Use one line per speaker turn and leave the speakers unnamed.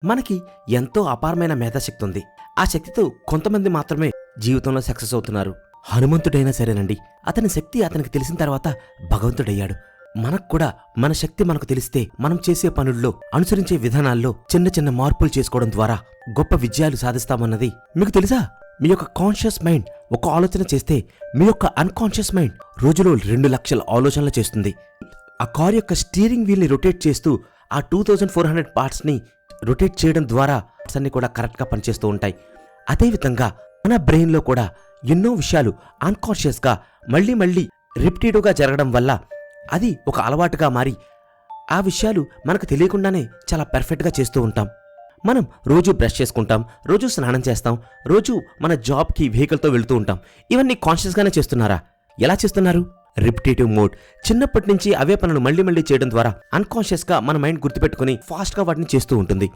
మనకి ఎంతో అపారమైన మేధాశక్తి ఉంది. ఆ శక్తితో కొంతమంది మాత్రమే జీవితంలో సక్సెస్ అవుతున్నారు. హనుమంతుడైనా సరేనండి, అతని శక్తి అతనికి తెలిసిన తర్వాత భగవంతుడయ్యాడు. మనకు కూడా మన శక్తి మనకు తెలిస్తే మనం చేసే పనుల్లో, అనుసరించే విధానాల్లో చిన్న చిన్న మార్పులు చేసుకోవడం ద్వారా గొప్ప విజయాలు సాధిస్తామన్నది మీకు తెలుసా? మీ యొక్క కాన్షియస్ మైండ్ ఒక ఆలోచన చేస్తే మీ యొక్క అన్కాన్షియస్ మైండ్ రోజులో 2 లక్షల ఆలోచనలు చేస్తుంది. ఆ కార్ యొక్క స్టీరింగ్ వీల్ని రొటేట్ చేస్తూ ఆ 2400 పార్ట్స్ని రొటేట్ చేయడం ద్వారా పార్ట్స్ అన్ని కూడా కరెక్ట్గా పనిచేస్తూ ఉంటాయి. అదేవిధంగా మన బ్రెయిన్లో కూడా ఎన్నో విషయాలు అన్కాన్షియస్గా మళ్ళీ రిపిటేటివ్గా జరగడం వల్ల అది ఒక అలవాటుగా మారి ఆ విషయాలు మనకు తెలియకుండానే చాలా పర్ఫెక్ట్గా చేస్తూ ఉంటాం. మనం రోజు బ్రష్ చేసుకుంటాం, రోజు స్నానం చేస్తాం, రోజు మన జాబ్కి వెహికల్తో వెళుతూ ఉంటాం. ఇవన్నీ కాన్షియస్గానే చేస్తున్నారా? ఎలా చేస్తున్నారు? Repetitive mode. చిన్నప్పటి నుంచి అవే పనులు మళ్ళీ చేయడం ద్వారా అన్కాన్షియస్గా మన మైండ్ గుర్తుపెట్టుకుని ఫాస్ట్గా వాటిని చేస్తూ ఉంటుంది.